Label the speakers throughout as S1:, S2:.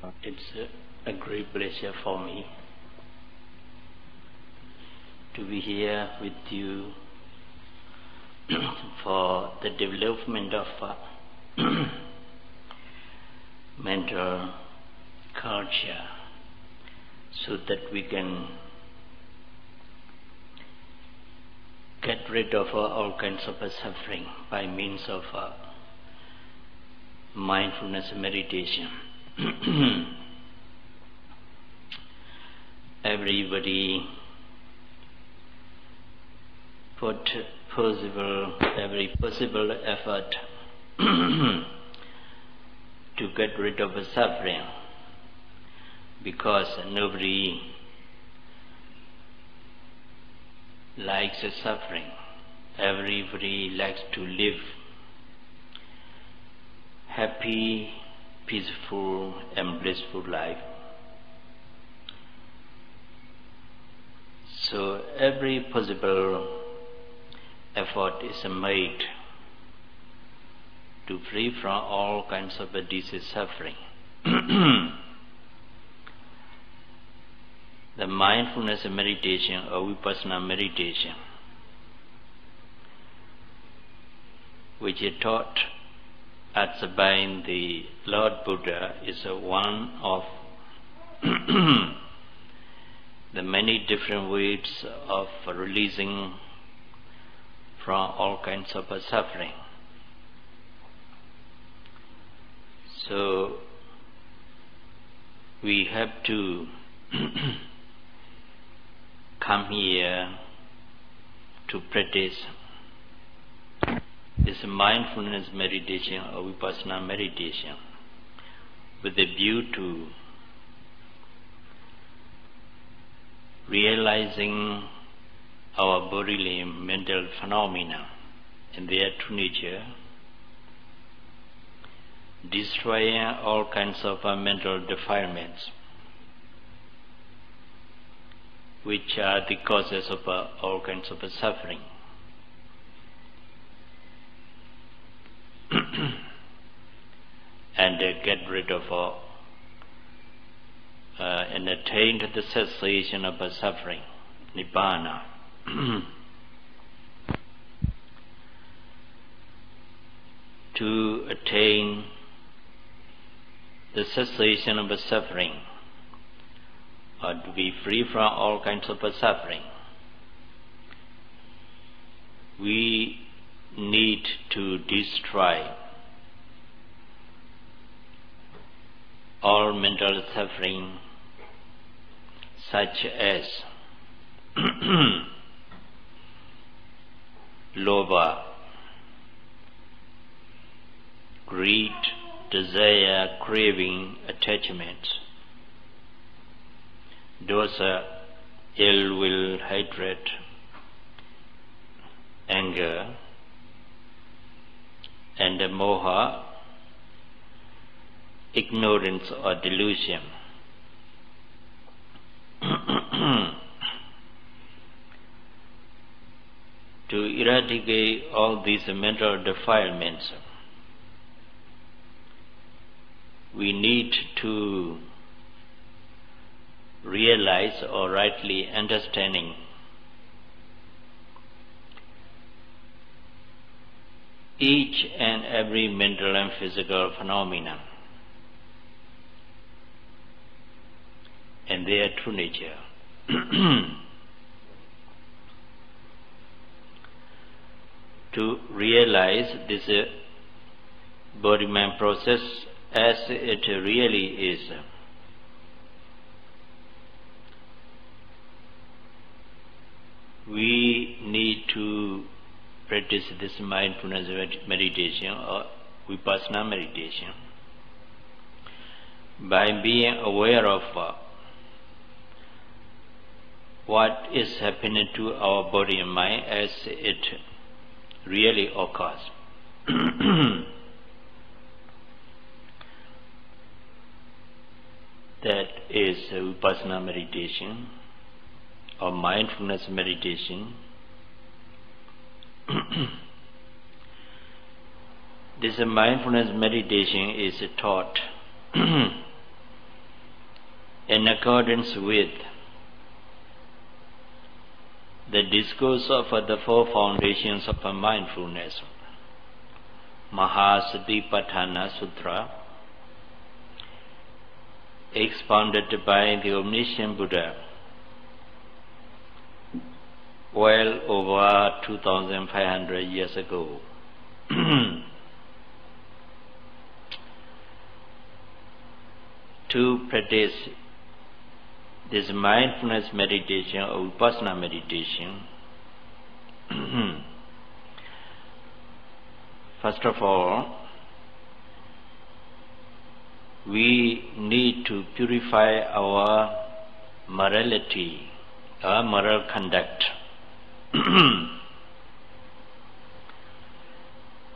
S1: It's a great pleasure for me to be here with you for the development of mental culture, so that we can get rid of all kinds of suffering by means of mindfulness meditation. Everybody put every possible effort to get rid of suffering, because nobody likes suffering. Everybody likes to live happy, peaceful and blissful life. So every possible effort is made to free from all kinds of disease suffering. The mindfulness meditation or Vipassana meditation, which is taught as by the Lord Buddha, is one of the many different ways of releasing from all kinds of suffering. So we have to come here to practice this mindfulness meditation or Vipassana meditation with a view to realizing our bodily and mental phenomena in their true nature, destroying all kinds of mental defilements, which are the causes of all kinds of suffering. And get rid of and attain to the cessation of suffering, Nibbana. To attain the cessation of suffering, or to be free from all kinds of suffering, we need to destroy all mental suffering, such as lobha, greed, desire, craving, attachment, dosa, ill will, hatred, anger, and moha, ignorance or delusion. To eradicate all these mental defilements, we need to realize or rightly understanding each and every mental and physical phenomenon and their true nature. To realize this body-mind process as it really is, we need to practice this mindfulness meditation or Vipassana meditation by being aware of what is happening to our body and mind as it really occurs. That is Vipassana meditation or mindfulness meditation. This mindfulness meditation is taught in accordance with the discourse of the four foundations of mindfulness, Mahasatipatthana Sutra, expounded by the omniscient Buddha well over 2,500 years ago. To practice this mindfulness meditation or Vipassana meditation, first of all, we need to purify our morality, our moral conduct.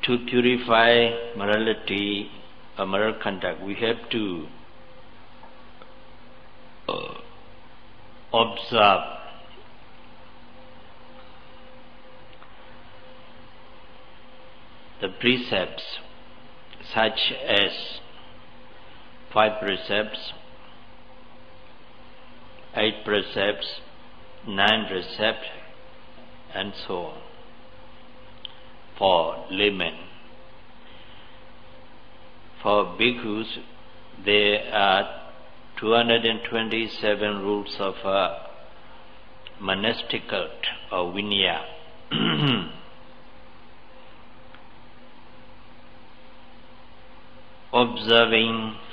S1: To purify morality or moral conduct, we have to observe the precepts such as 5 precepts, 8 precepts, 9 precepts, and so on. For laymen, for bhikkhus, there are 227 rules of monastic cult or vinaya.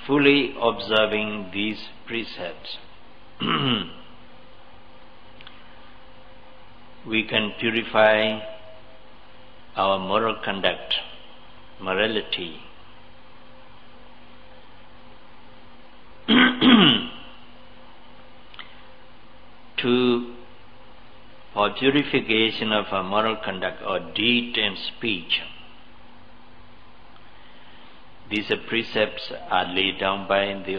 S1: Fully observing these precepts, we can purify our moral conduct, morality. For purification of our moral conduct or deed and speech, these precepts are laid down by the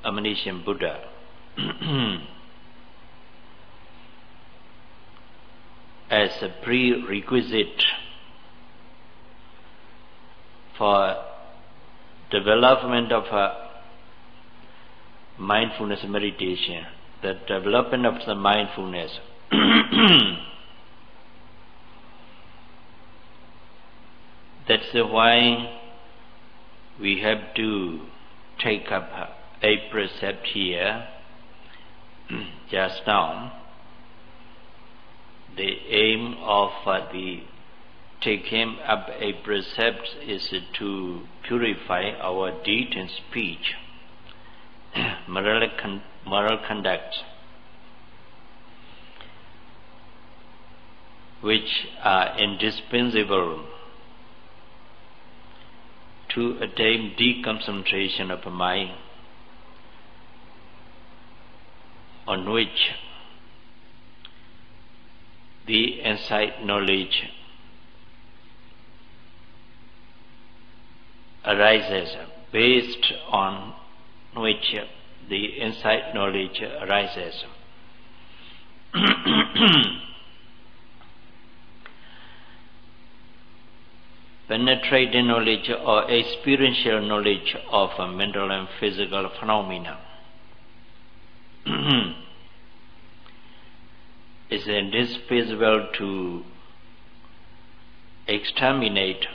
S1: omniscient Buddha. As a prerequisite for development of mindfulness meditation, the development of the mindfulness. That's why we have to take up a precept here just now. The aim of the taking up a precept is to purify our deed and speech, moral conduct, which are indispensable to attain deconcentration of mind, on which the insight knowledge arises, based on which the insight knowledge arises. Penetrating knowledge or experiential knowledge of mental and physical phenomena is indispensable to exterminate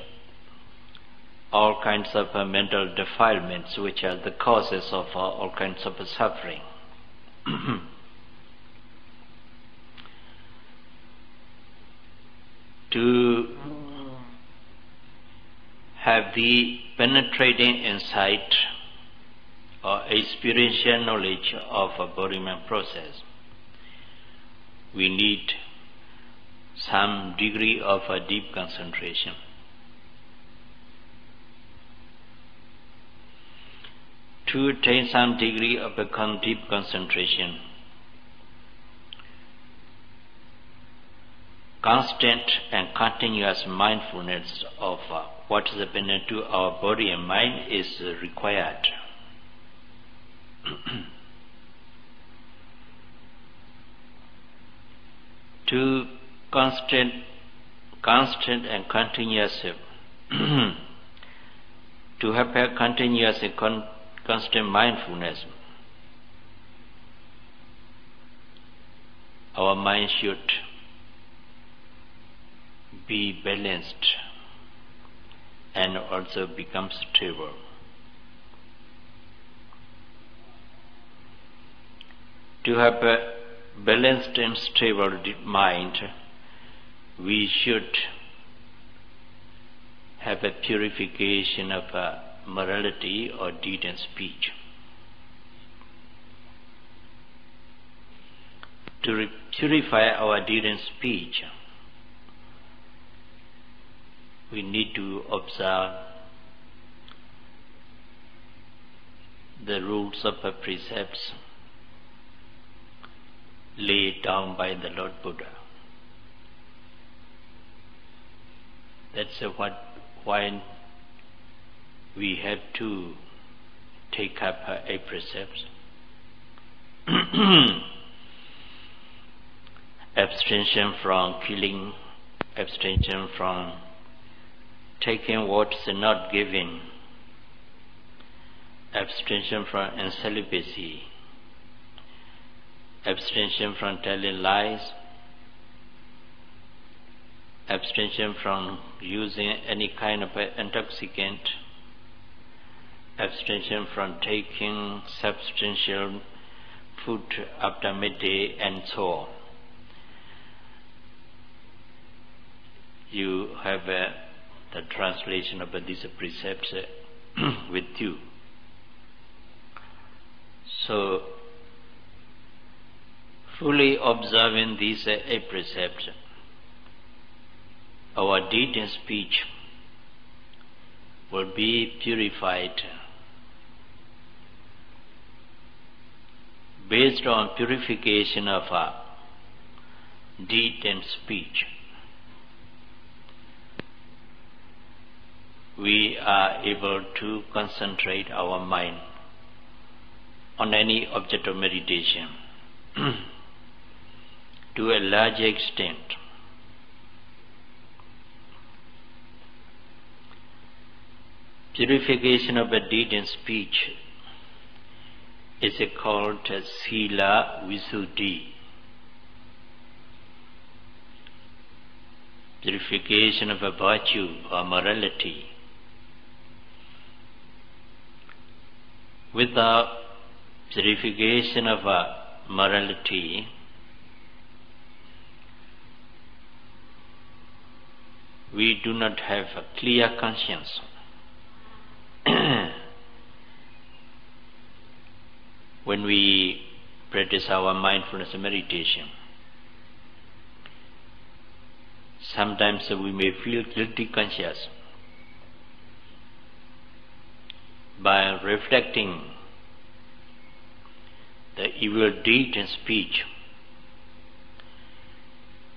S1: all kinds of mental defilements, which are the causes of all kinds of suffering. To have the penetrating insight or experiential knowledge of a body-mind process, we need some degree of a deep concentration. To attain some degree of a deep concentration, constant and continuous mindfulness of what is happening to our body and mind is required. To constant and continuous to have a continuous and constant mindfulness, our mind should be balanced and also become stable. To have a balanced and stable mind, we should have a purification of morality or deed and speech. To purify our deed and speech, we need to observe the rules of precepts laid down by the Lord Buddha. That's why we have to take up a precept. Abstention from killing, abstention from taking what's not given, abstention from celibacy, abstention from telling lies, abstention from using any kind of intoxicant, abstention from taking substantial food after midday, and so on. You have the translation of these precepts with you. So, fully observing these precepts, our deed and speech will be purified. Based on purification of our deed and speech, we are able to concentrate our mind on any object of meditation to a large extent. Purification of the deed and speech is called Sila Visuddhi. Purification of a virtue or morality. Without purification of morality, we do not have a clear conscience. When we practice our mindfulness meditation, sometimes we may feel guilty conscious. By reflecting the evil deed and speech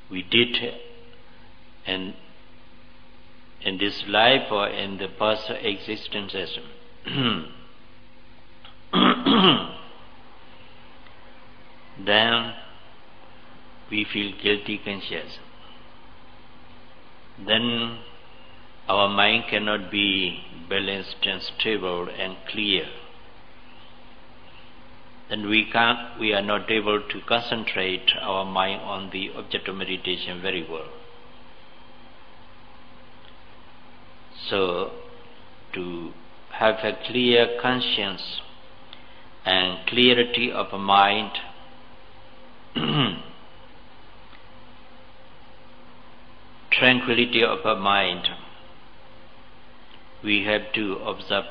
S1: we did in this life or in the past existences, then we feel guilty conscious. Then our mind cannot be balanced and stable and clear. Then we are not able to concentrate our mind on the object of meditation very well. So, to have a clear conscience and clarity of mind, tranquility of mind, we have to observe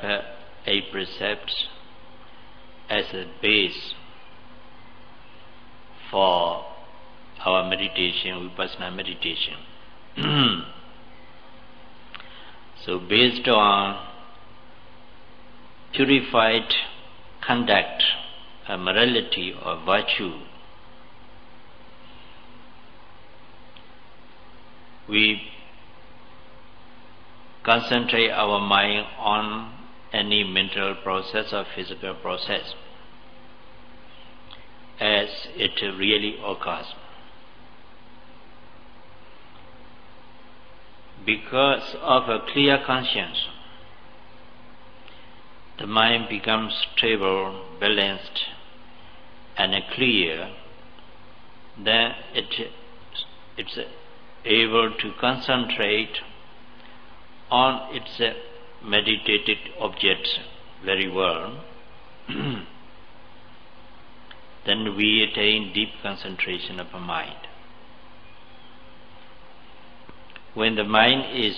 S1: a precept as a base for our meditation, Vipassana meditation. So based on purified conduct, morality or virtue, we concentrate our mind on any mental process or physical process as it really occurs. Because of a clear conscience, the mind becomes stable, balanced, and clear then it's able to concentrate on its meditated objects very well. Then we attain deep concentration of the mind. When the mind is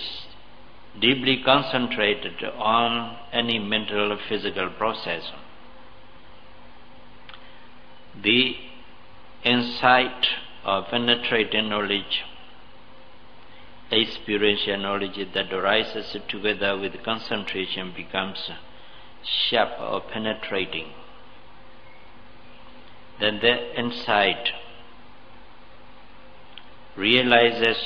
S1: deeply concentrated on any mental or physical process, the insight or penetrating knowledge, experiential knowledge that arises together with concentration becomes sharp or penetrating. Then the insight realizes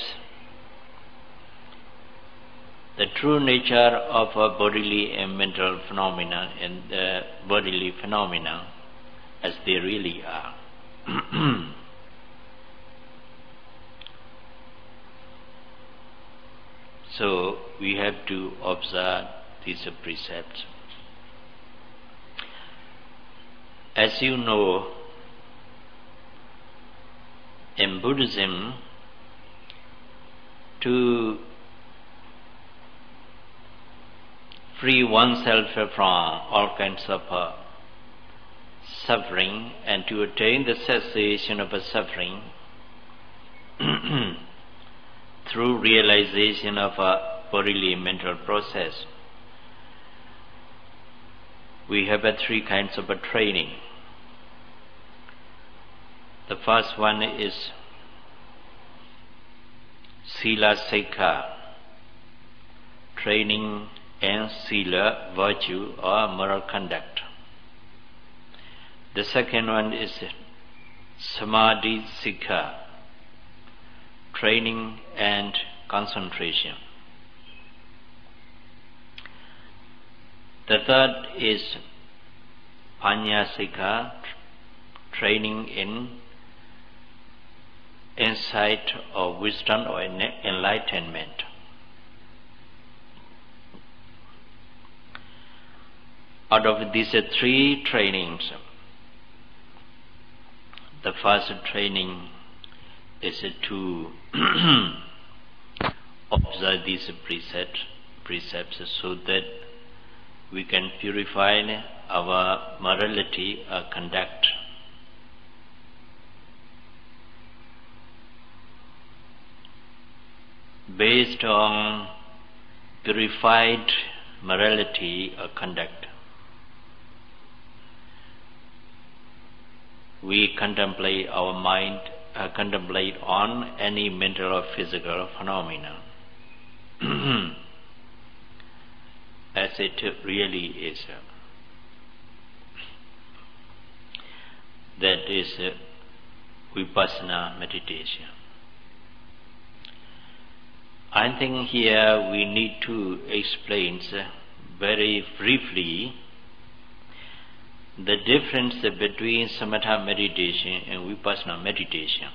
S1: the true nature of a bodily and mental phenomena and the bodily phenomena as they really are. So we have to observe these precepts. As you know, in Buddhism, to free oneself from all kinds of suffering and to attain the cessation of suffering through realization of a bodily mental process, we have three kinds of training. The first one is Sila Sikha, training in Sila, virtue or moral conduct. The second one is Samadhi Sikha, training and concentration. The third is Panya Sikha, training in insight or wisdom or enlightenment. Out of these three trainings, the first training is to observe these precepts so that we can purify our morality or conduct. Based on purified morality or conduct, we contemplate our mind, contemplate on any mental or physical phenomena as it really is. That is Vipassana meditation. I think here we need to explain very briefly the difference between Samatha meditation and Vipassana meditation.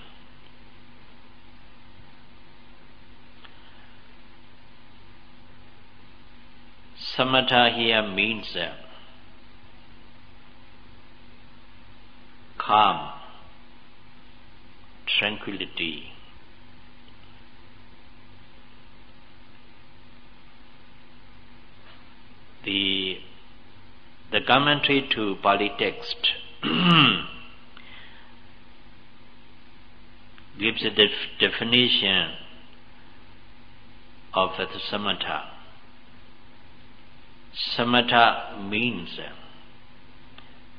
S1: Samatha here means calm, tranquility. The commentary to Pali text gives a definition of the samatha. Samatha means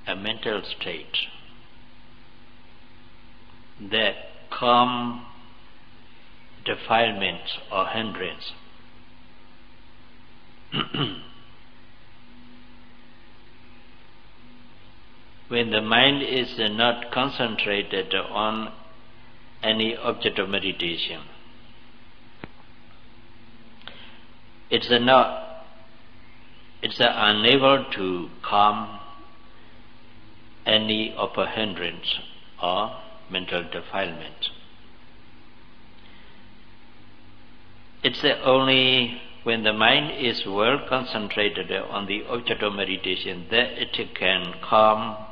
S1: a mental state that calm defilements or hindrance. When the mind is not concentrated on any object of meditation, it's unable to calm any of a hindrance or mental defilement. It's only when the mind is well concentrated on the object of meditation that it can calm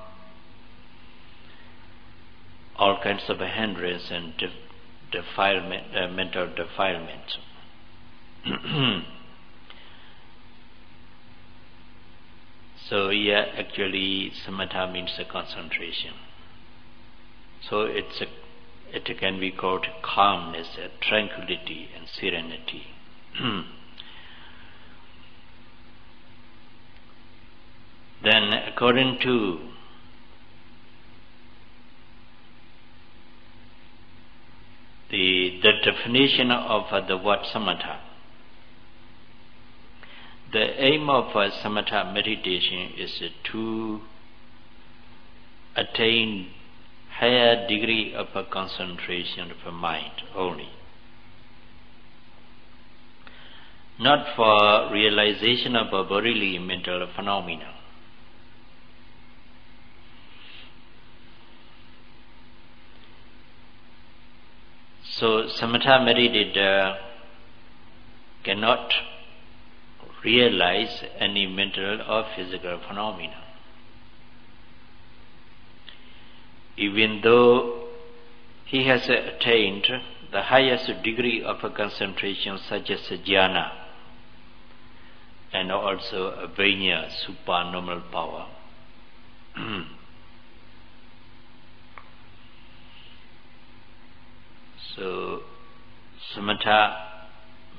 S1: all kinds of hindrance and defilement, mental defilements. So yeah, actually samatha means a concentration. So it can be called calmness, tranquility and serenity. Then according to the definition of the word samatha, the aim of samatha meditation is to attain higher degree of concentration of mind only, not for realization of a bodily mental phenomena. So samatha meditator cannot realize any mental or physical phenomena, even though he has attained the highest degree of concentration, such as jhana and also abhanya, supernormal power. So samatha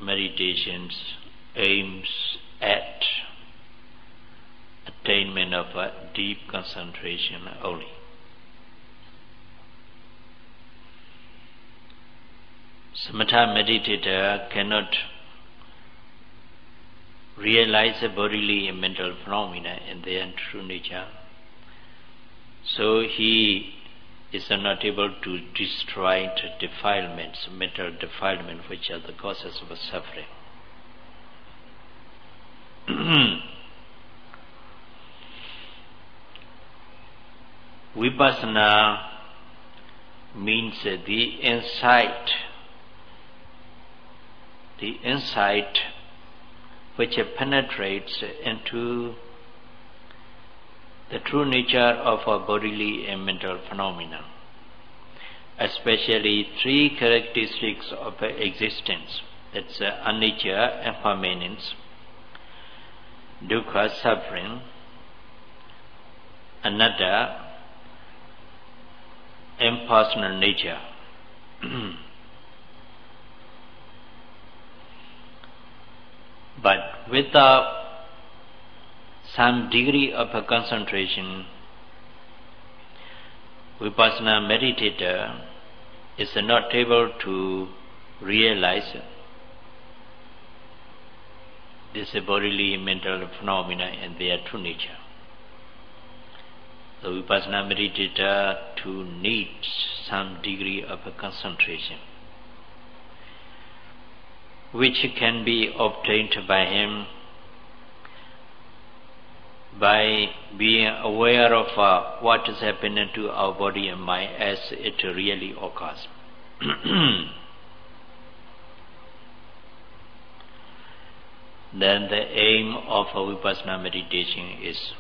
S1: meditations aims at attainment of a deep concentration only. Samatha meditator cannot realize a bodily and mental phenomena in their true nature, so he is not able to destroy the defilements, mental defilement, which are the causes of suffering. Vipassana means the insight which penetrates into the true nature of our bodily and mental phenomena, especially three characteristics of existence. That's anicca, impermanence, dukkha, suffering, anatta, impersonal nature. But without some degree of concentration, Vipassana meditator is not able to realize this bodily mental phenomena in their true nature. The Vipassana meditator too needs some degree of concentration, which can be obtained by him by being aware of what is happening to our body and mind as it really occurs. Then the aim of a Vipassana meditation is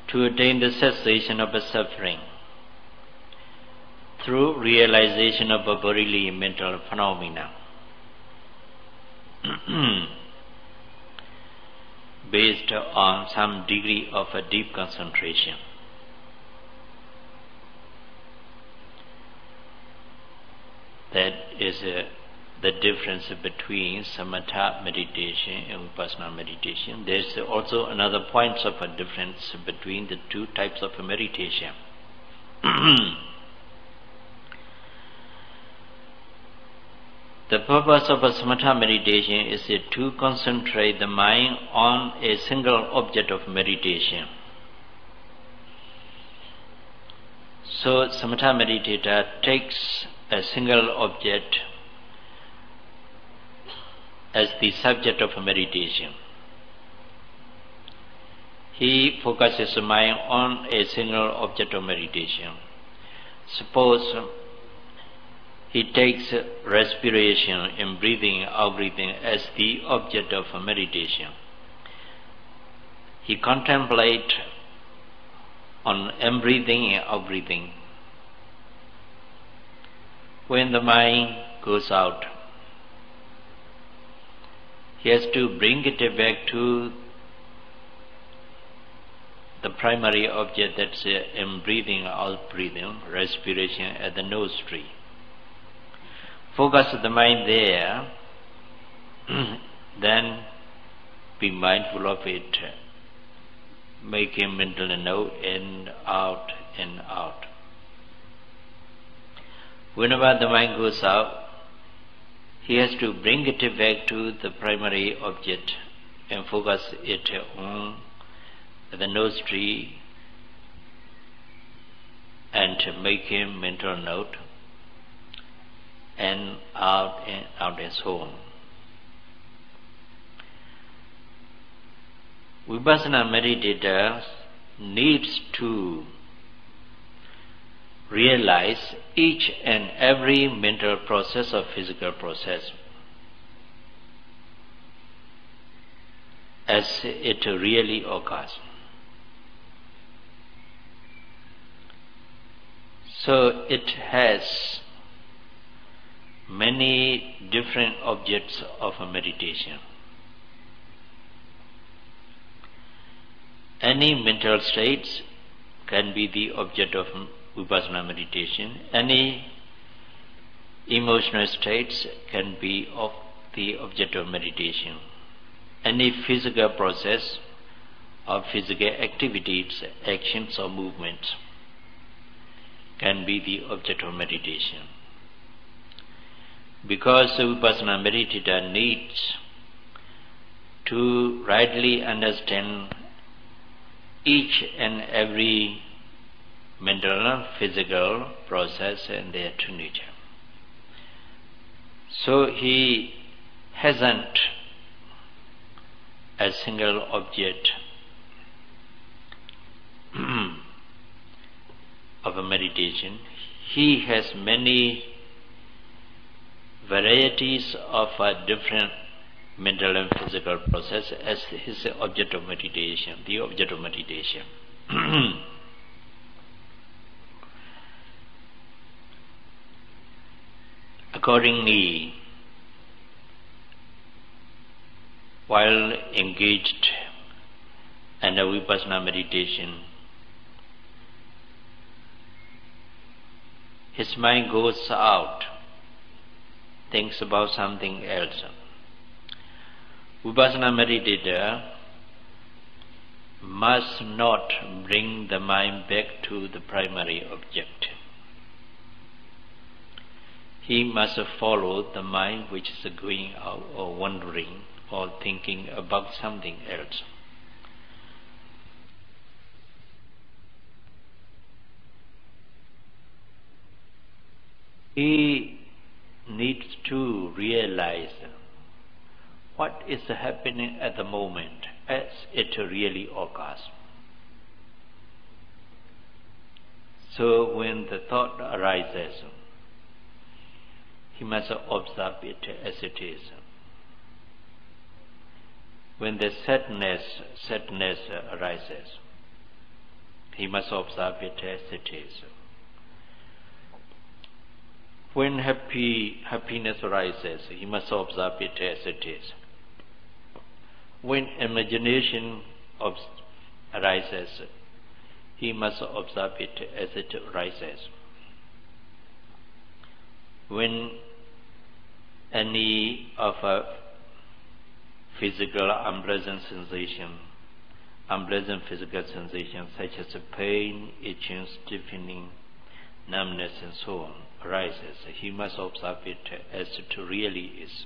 S1: to attain the cessation of suffering through realization of a bodily mental phenomena based on some degree of a deep concentration. That is the difference between samatha meditation and vipassana meditation. There is also another point of a difference between the two types of meditation. The purpose of a samatha meditation is to concentrate the mind on a single object of meditation. So samatha meditator takes a single object as the subject of meditation. He focuses the mind on a single object of meditation. Suppose he takes respiration and breathing, out breathing as the object of meditation. He contemplates on in-breathing and out-breathing. When the mind goes out, he has to bring it back to the primary object, that's in-breathing, out-breathing, respiration at the nostril. Focus the mind there, then be mindful of it, make a mental note in, out, in, out. Whenever the mind goes out, he has to bring it back to the primary object and focus it on the nostril and make a mental note and out and so on. Vipassana meditator needs to realize each and every mental process or physical process as it really occurs. So it has many different objects of a meditation. Any mental states can be the object of Vipassana meditation. Any emotional states can be of the object of meditation. Any physical process or physical activities, actions or movements can be the object of meditation. Because the Vipassana meditator needs to rightly understand each and every mental, physical process and their true nature. So he hasn't a single object of a meditation. He has many varieties of different mental and physical process as his object of meditation, the object of meditation. Accordingly, while engaged in a Vipassana meditation, his mind goes out, thinks about something else. Vipassana meditator must not bring the mind back to the primary object. He must follow the mind which is going out or wandering or thinking about something else. He needs to realize what is happening at the moment as it really occurs. So when the thought arises, he must observe it as it is. When the sadness arises, he must observe it as it is. When happiness arises, he must observe it as it is. When imagination arises, he must observe it as it arises. When any of a physical unpleasant physical sensation such as pain, itching, stiffening, numbness and so on arises, he must observe it as it really is.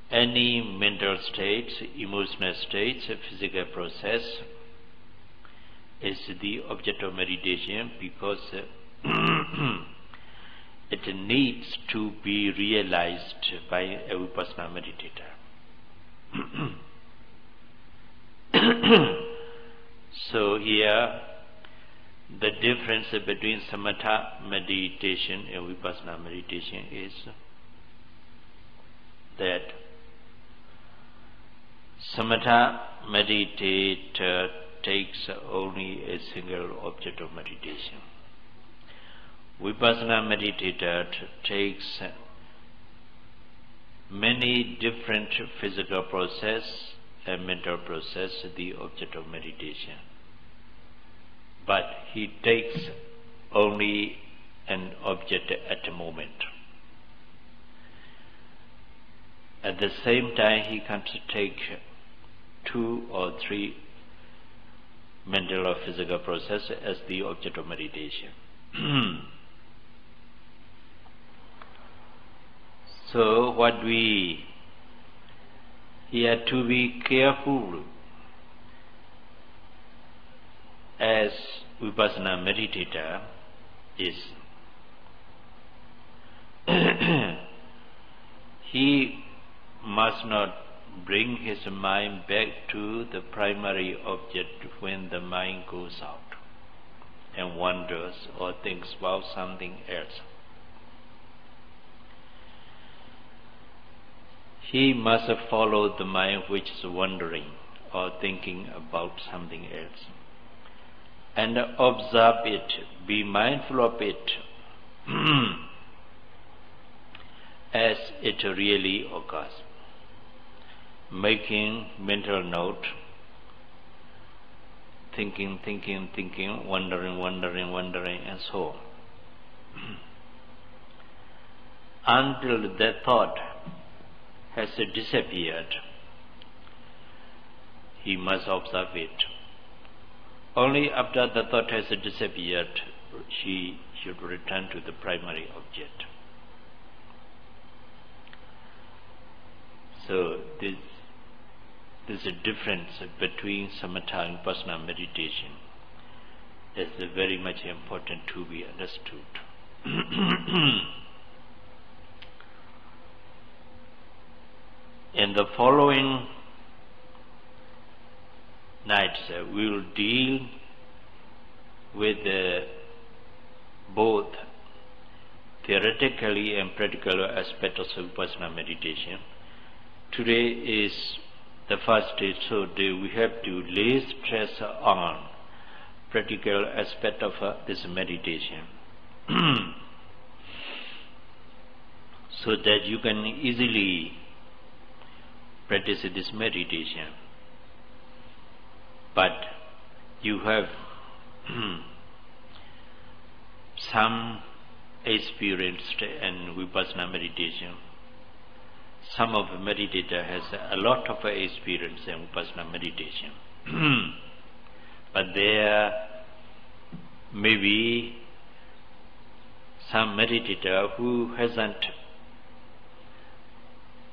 S1: Any mental states, emotional states, physical process is the object of meditation because it needs to be realized by a Vipassana meditator. So here the difference between Samata meditation and Vipassana meditation is that Samata meditator takes only a single object of meditation. Vipassana meditator takes many different physical process and mental process the object of meditation. But he takes only an object at a moment. At the same time, he can take 2 or 3 mental or physical process as the object of meditation. So what we have to be careful as Vipassana meditator is he must not bring his mind back to the primary object when the mind goes out and wanders or thinks about something else. He must follow the mind which is wandering or thinking about something else and observe it, be mindful of it as it really occurs, making mental note, thinking, wondering, and so on. Until that thought has disappeared, he must observe it. Only after the thought has disappeared, he should return to the primary object. So there's a difference between Samatha and Vipassana meditation. It's very much important to be understood. In the following nights, we will deal with both theoretically and practical aspects of Vipassana meditation. Today is the first day, so we have to lay stress on practical aspect of this meditation so that you can easily practice this meditation. But you have some experience in Vipassana meditation. Some of the meditator has a lot of experience in Vipassana meditation. But there may be some meditator who hasn't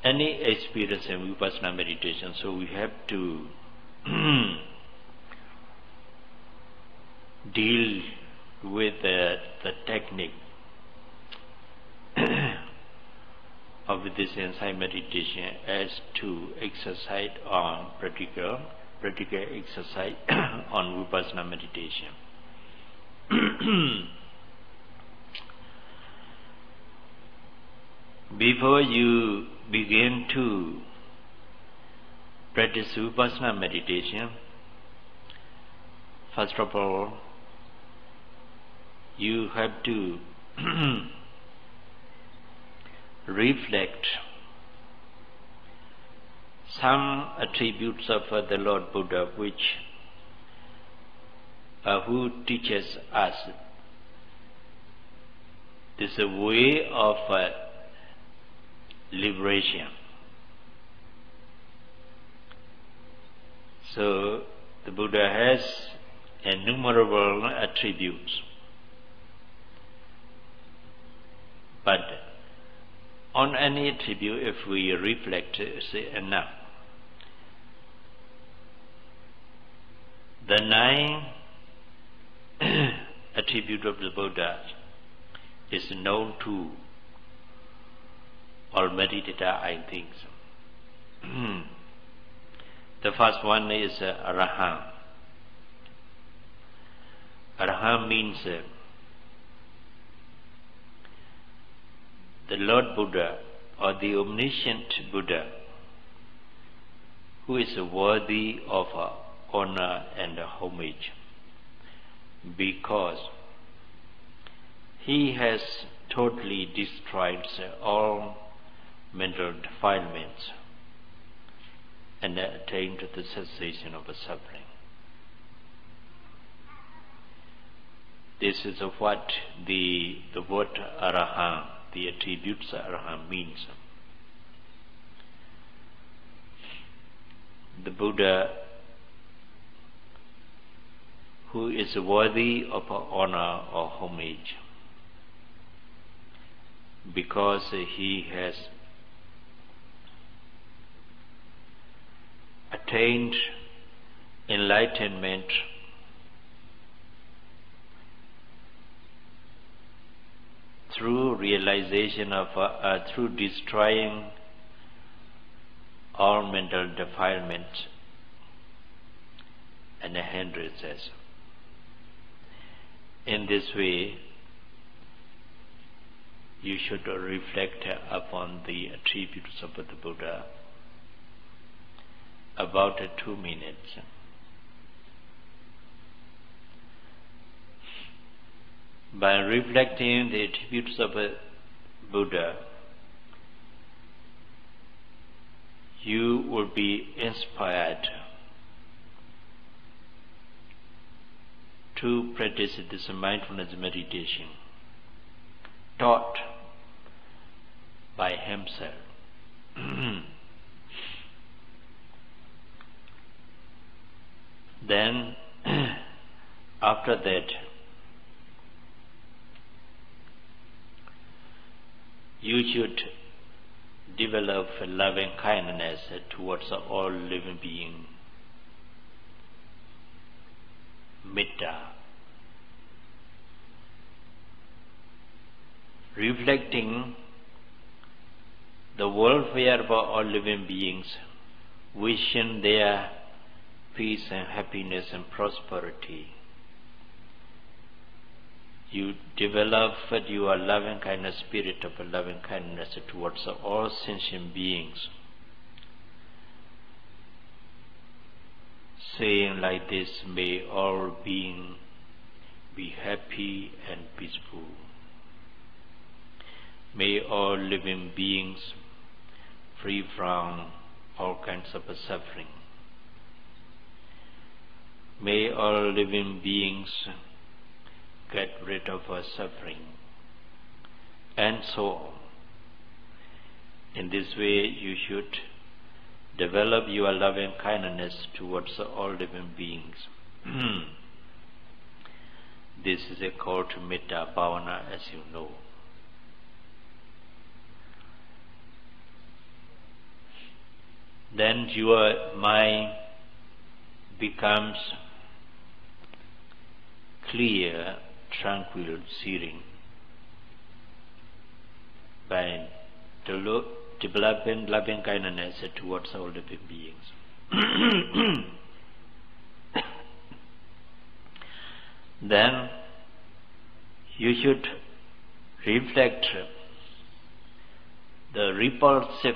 S1: any experience in Vipassana meditation, so we have to deal with the technique of this insight meditation as to exercise on practical exercise on Vipassana meditation. Before you begin to practice Vipassana meditation, first of all, you have to reflect some attributes of the Lord Buddha which who teaches us this way of liberation. So the Buddha has innumerable attributes, but on any attribute, if we reflect, say enough. The 9 attribute of the Buddha is known to all meditator, I think. The first one is Arahant. Arahant means the Lord Buddha or the omniscient Buddha who is worthy of honor and homage, because he has totally destroyed all mental defilements and attained the cessation of suffering. This is what the word Arahant, the attributes Arahant means. The Buddha who is worthy of honor or homage, because he has attained enlightenment through realization of through destroying all mental defilements and hindrances. In this way, you should reflect upon the attributes of the Buddha about 2 minutes. By reflecting the attributes of a Buddha, you will be inspired to practice this mindfulness meditation taught by himself. Then, after that, you should develop loving kindness towards all living beings. Metta. Reflecting the welfare of all living beings, wishing their peace and happiness and prosperity. You develop your loving kindness, spirit of loving kindness towards all sentient beings. Saying like this, may all beings be happy and peaceful. May all living beings free from all kinds of suffering. May all living beings get rid of suffering, and so on. In this way, you should develop your loving kindness towards all living beings. This is a call to Metta Bhavana, as you know. Then your mind becomes clear, tranquil, serene, by developing loving kindness towards all living beings. Then you should reflect the repulsive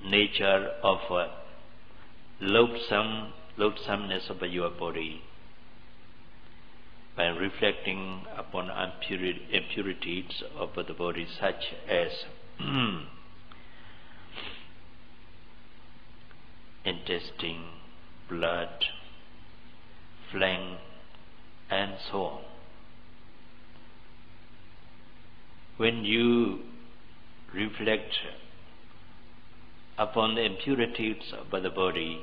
S1: nature of loathsomeness of your body by reflecting upon impurities of the body, such as intestine, blood, phlegm, and so on. When you reflect upon the impurities of the body,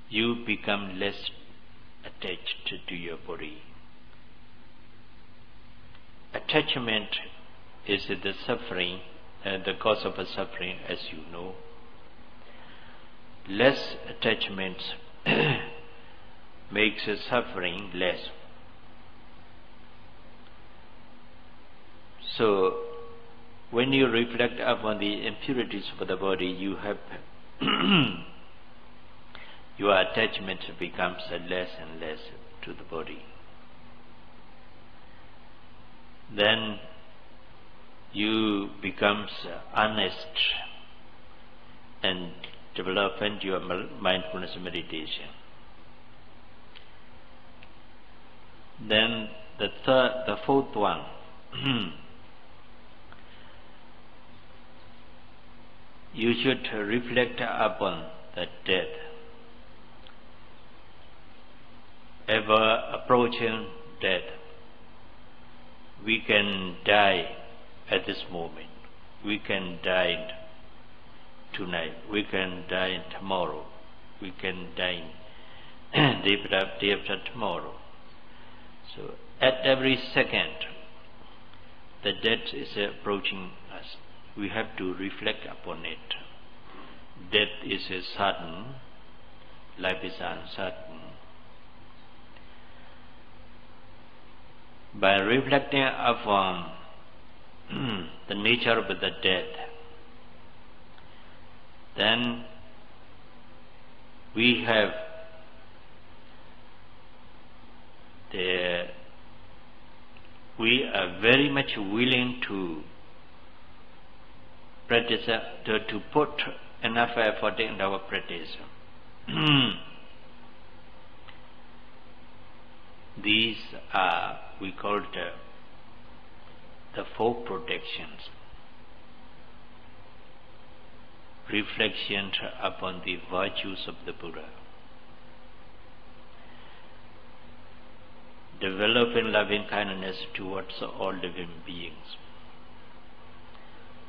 S1: you become less attached to your body. Attachment is the suffering, the cause of suffering, as you know. Less attachment makes suffering less. So, when you reflect upon the impurities of the body, you have your attachment becomes less and less to the body. Then you becomes honest and developing your mindfulness meditation. Then the fourth one, you should reflect upon the death. Ever approaching death, we can die at this moment. We can die tonight. We can die tomorrow. We can die day after tomorrow. So at every second, the death is approaching us. We have to reflect upon it. Death is sudden. Life is uncertain. By reflecting upon the nature of the death, then we are very much willing to practice, to put enough effort in our practice. These are, we call it the four protections. Reflection upon the virtues of the Buddha. Developing loving kindness towards all living beings.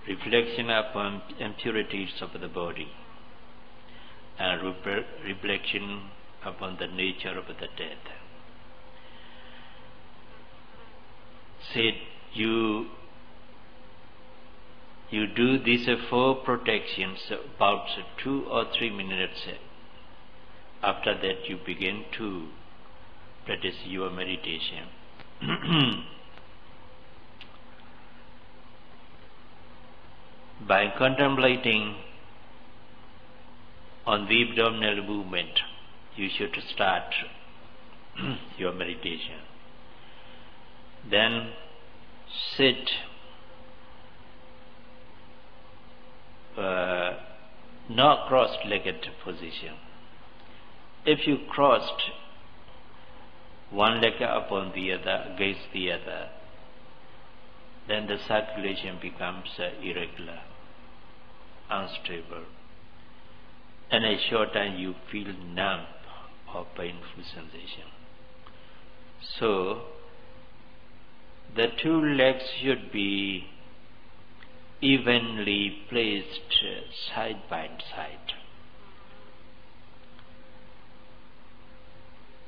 S1: Reflection upon impurities of the body. And reflection upon the nature of the death. Said you do these four protections about 2 or 3 minutes. After that you begin to practice your meditation. By contemplating on the abdominal movement, you should start your meditation. Then sit not cross-legged position. If you crossed one leg upon the other against the other, then the circulation becomes irregular, unstable. And in a short time you feel numb or painful sensation. So the two legs should be evenly placed side by side.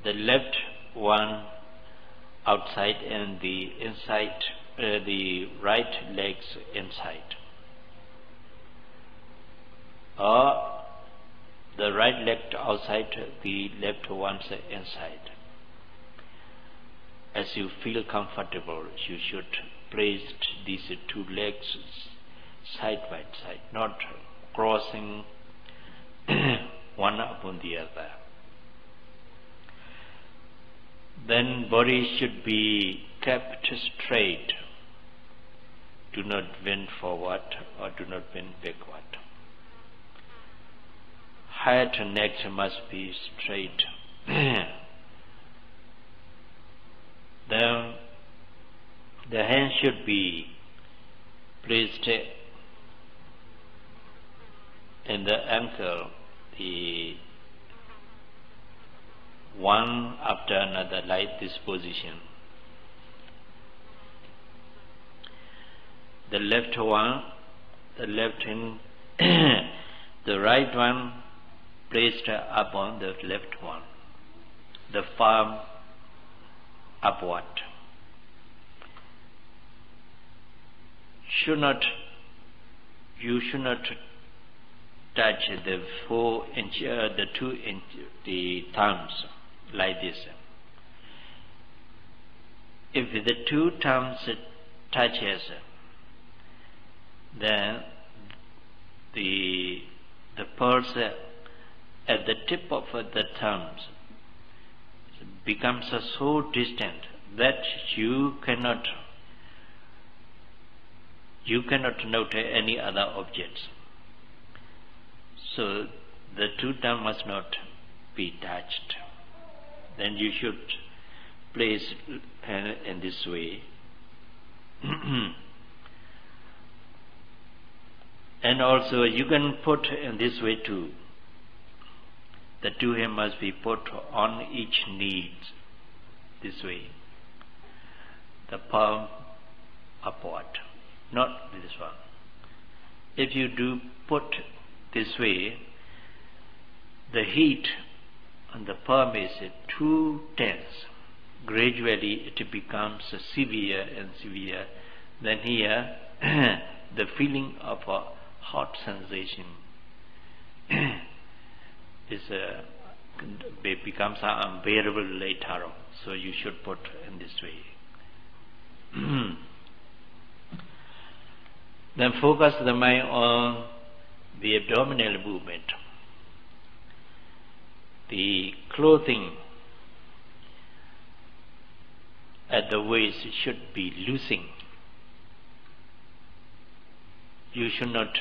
S1: The left one outside and the inside, the right legs inside. Or the right leg outside, the left one's inside. As you feel comfortable, you should place these two legs side by side, not crossing one upon the other. Then body should be kept straight. Do not bend forward or do not bend backward. Head and neck must be straight. Then the hand should be placed in the ankle, the one after another, like this position. The left one, the left hand, the right one placed upon the left one, the palm upward. You should not touch the 4 inch, the 2 inch, the thumbs like this. If the 2 thumbs touches, then the pulse at the tip of the thumbs becomes so distant that you cannot note any other objects. So the two tongues must not be touched. Then you should place hand in this way. And also you can put in this way too. The two hands must be put on each knee, this way. The palm upward, not this one. If you do put this way, the heat on the palm is too tense. Gradually it becomes severe and severe. Then here the feeling of a hot sensation becomes unbearable later on. So you should put in this way. Then focus the mind on the abdominal movement. The clothing at the waist should be loosened. You should not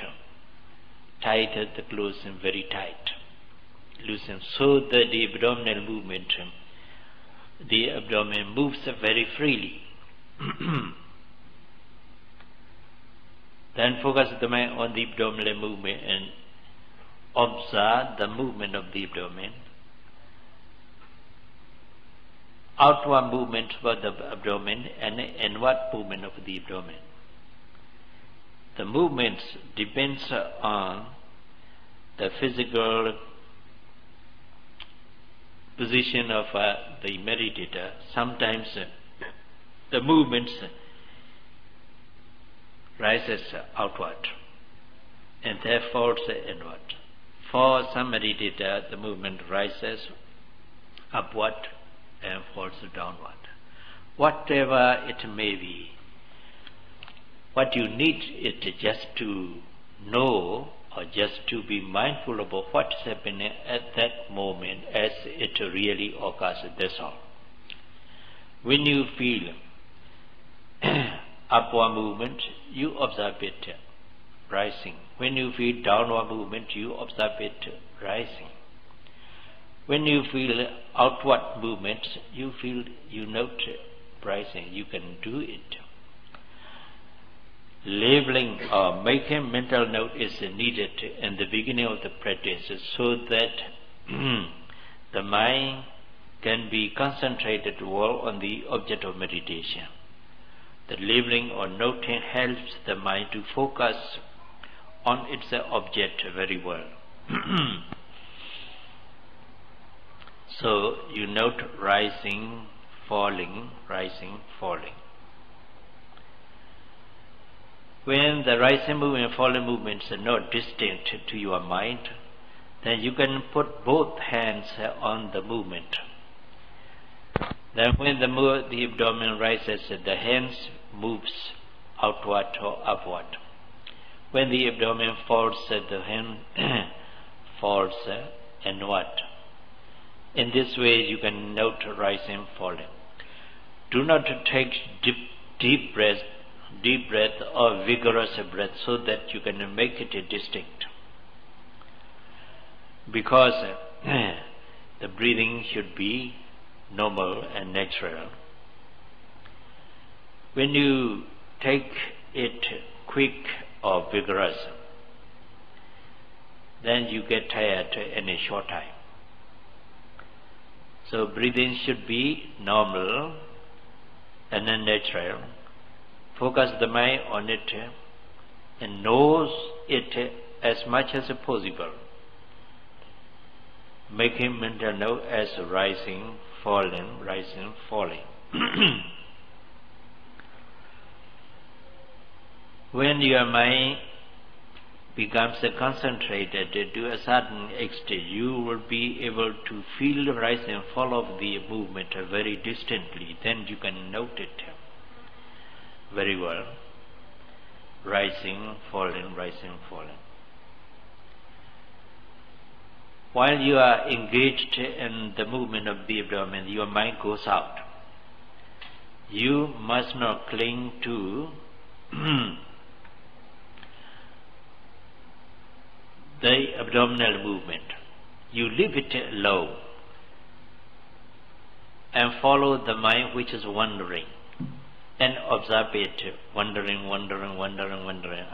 S1: tighten the clothes very tight. Loosen so that the abdominal movement, the abdomen moves very freely. Then focus the mind on the abdominal movement and observe the movement of the abdomen. Outward movement of the abdomen and inward movement of the abdomen. The movements depends on the physical position of the meditator. Sometimes the movements rises outward and then falls inward. For some meditator, the movement rises upward and falls downward. Whatever it may be, what you need is just to know or just to be mindful about what's happening at that moment as it really occurs. That's all. When you feel upward movement, you observe it rising. When you feel downward movement, you observe it rising. When you feel outward movement, you note rising. You can do it. Labeling or making mental note is needed in the beginning of the practice so that the mind can be concentrated well on the object of meditation. The labeling or noting helps the mind to focus on its object very well. So you note rising, falling, rising, falling. When the rising movement and falling movements are not distinct to your mind, then you can put both hands on the movement. Then when the abdomen rises, the hands moves outward or upward. When the abdomen falls, the hand falls inward. In this way you can note rising, falling. Do not take deep breath or vigorous breath so that you can make it distinct. Because the breathing should be normal and natural. When you take it quick or vigorous, then you get tired in a short time. So breathing should be normal and natural. Focus the mind on it and knows it as much as possible. Making mental note as rising, falling, rising, falling. When your mind becomes concentrated to a certain extent, you will be able to feel the rise and fall of the movement very distinctly. Then you can note it very well. Rising, falling, rising, falling. While you are engaged in the movement of the abdomen, your mind goes out. You must not cling to the abdominal movement. You leave it alone and follow the mind which is wandering and observe it wandering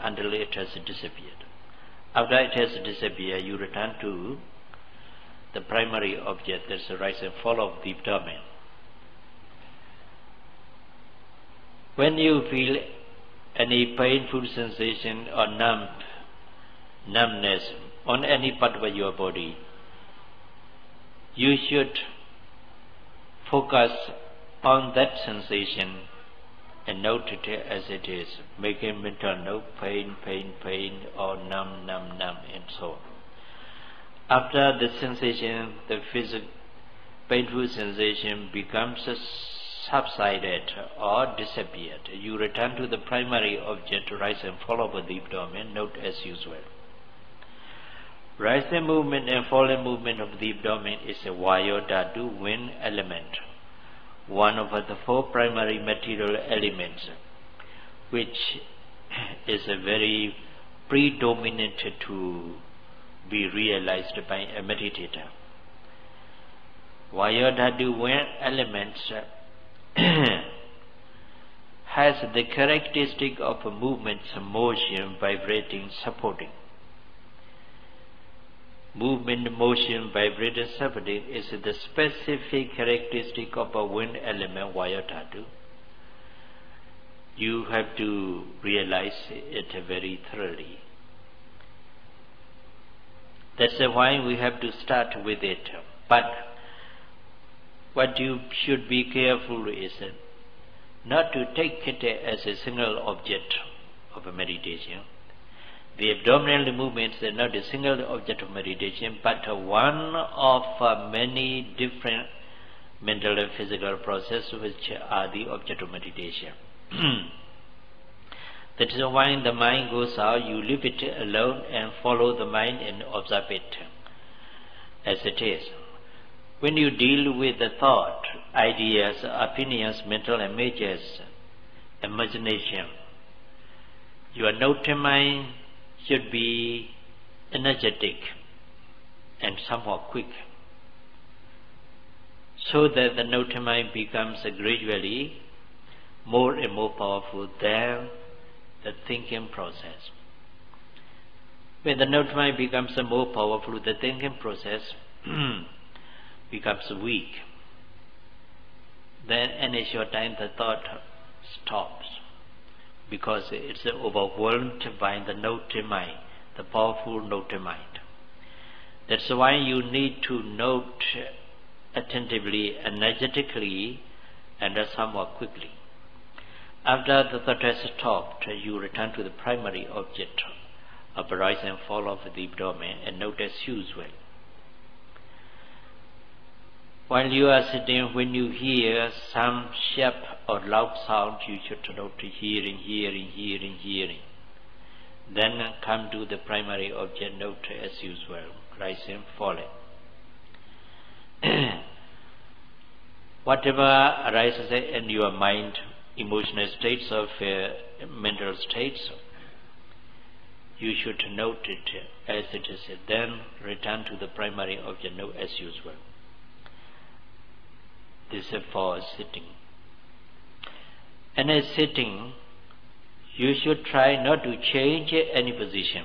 S1: until it has disappeared. After it has disappeared, you return to the primary object, that's the rise and fall of the abdomen. When you feel any painful sensation or numbness on any part of your body, you should focus on that sensation and note it as it is, making mental note pain, or numb, and so on. After the sensation, the physical painful sensation becomes subsided or disappeared, you return to the primary object, rise and fall over the abdomen, note as usual. Rising movement and falling movement of the abdomen is a Vayodhatu, wind element, one of the four primary material elements, which is a very predominant to be realized by a meditator. Vayodhatu, wind elements, has the characteristic of movement, motion, vibrating, supporting. Movement, motion, vibrating, supporting is the specific characteristic of a wind element, Vayodhatu. You have to realize it very thoroughly. That's why we have to start with it. But what you should be careful is not to take it as a single object of a meditation. The abdominal movements are not a single object of meditation, but one of many different mental and physical processes which are the object of meditation. That is why when the mind goes out, you leave it alone and follow the mind and observe it as it is. When you deal with the thought, ideas, opinions, mental images, imagination, your noting mind should be energetic and somewhat quick, so that the noting mind becomes gradually more and more powerful than the thinking process. When the noting mind becomes more powerful, the thinking process becomes weak. Then in a short time the thought stops, because it's overwhelmed by the noting mind, the powerful noting mind. That's why you need to note attentively, energetically, and somewhat quickly. After the thought has stopped, you return to the primary object of rise and fall of the abdomen and note as usual. While you are sitting, when you hear some sharp or loud sound, you should note hearing. Then come to the primary object, note as usual, rising, falling. Whatever arises in your mind, emotional states or mental states, you should note it as it is. Then return to the primary object, note as usual. This is for sitting. And as sitting, you should try not to change any position,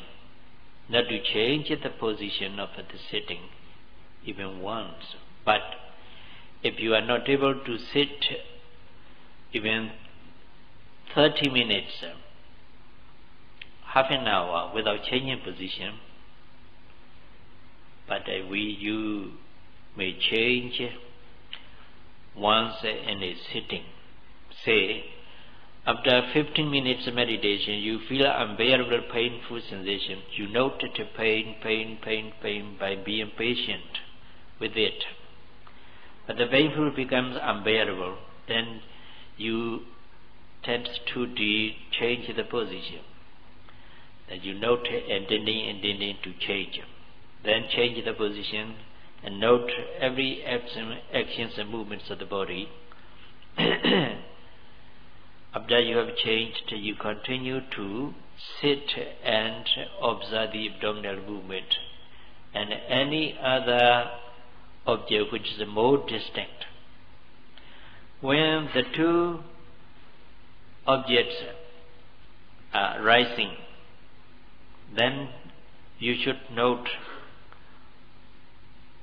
S1: not to change the position of the sitting even once. But if you are not able to sit even 30 minutes, half an hour without changing position, but you may change once in a sitting. Say, after 15 minutes of meditation, you feel unbearable painful sensation. You note the pain by being patient with it. But the painful becomes unbearable, then you tend to change the position. Then you note intending to change. Then change the position and note every actions and movements of the body. After you have changed, you continue to sit and observe the abdominal movement and any other object which is more distinct. When the two objects are rising, then you should note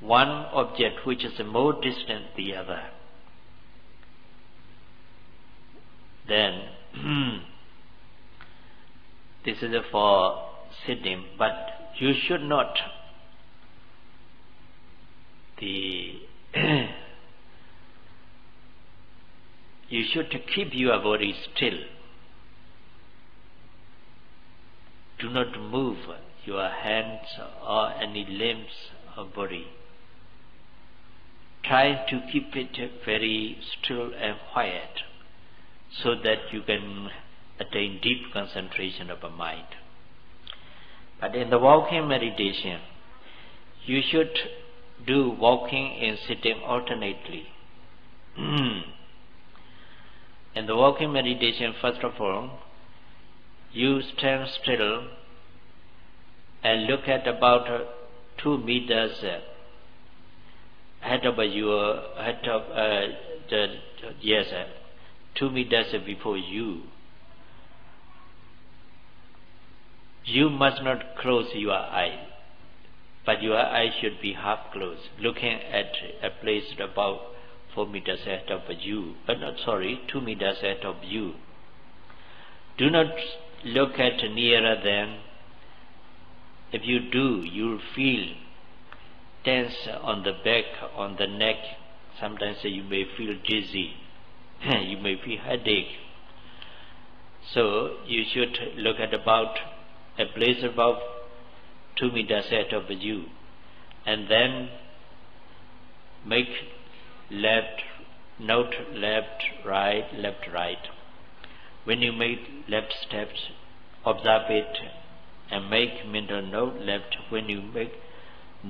S1: one object which is more distant than the other. Then this is for sitting, but you should not you should keep your body still. Do not move your hands or any limbs or body. Try to keep it very still and quiet so that you can attain deep concentration of the mind. But in the walking meditation, you should do walking and sitting alternately. In the walking meditation, first of all, you stand still and look at about 2 meters ahead of your 2 meters before you. You must not close your eye, but your eye should be half closed, looking at a place about 4 meters ahead of you, 2 meters ahead of you. Do not look at nearer than. If you do, you'll feel tense on the back, on the neck. Sometimes you may feel dizzy. You may feel headache. So you should look at about a place above 2 meters ahead of you, and then make note left, right. When you make left steps, observe it and make mental note left. When you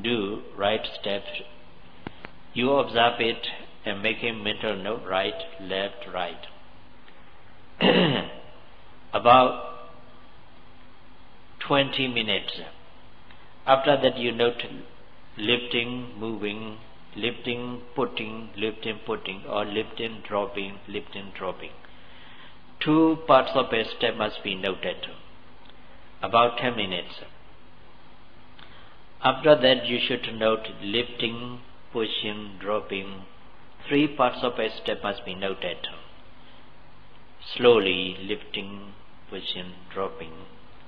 S1: do right steps, you observe it and make a mental note right, left, right. About 20 minutes. After that you note lifting, moving, lifting, putting, or lifting, dropping. 2 parts of a step must be noted. About 10 minutes. After that you should note lifting, pushing, dropping. 3 parts of a step must be noted. Slowly lifting, pushing, dropping,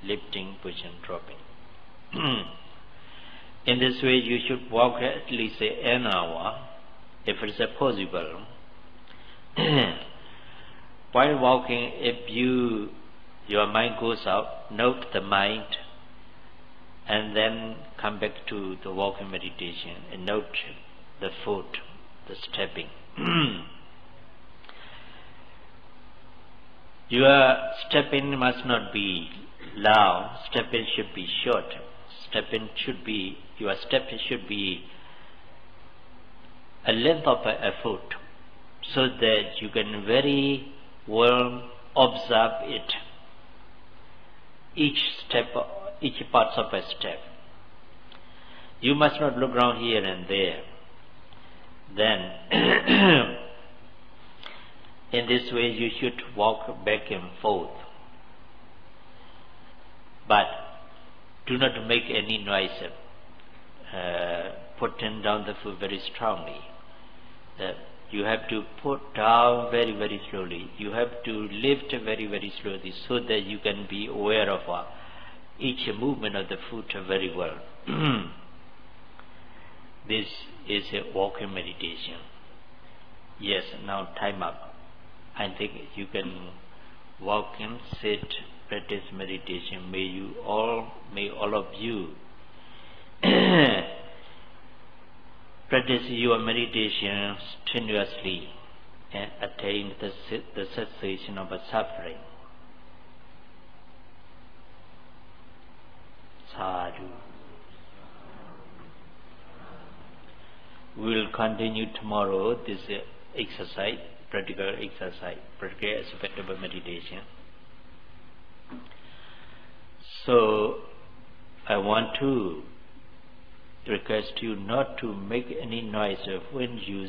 S1: lifting, pushing, dropping. In this way you should walk at least an hour, if it is possible. While walking, if your mind goes out, note the mind and then come back to the walking meditation and note the foot, the stepping. Your stepping must not be loud, stepping should be short. Your step should be a length of a foot, so that you can very well observe it. Each part of a step. You must not look around here and there. Then, in this way you should walk back and forth. But do not make any noise, putting down the foot very strongly. You have to put down very, very slowly. You have to lift very, very slowly so that you can be aware of each movement of the foot very well. This is a walking meditation. Yes, now time up. I think you can walk and sit, practice meditation. May all of you practice your meditation strenuously and attain the cessation of suffering. Sadhu. We will continue tomorrow this exercise, practical aspect of meditation. So I want to request you not to make any noise when you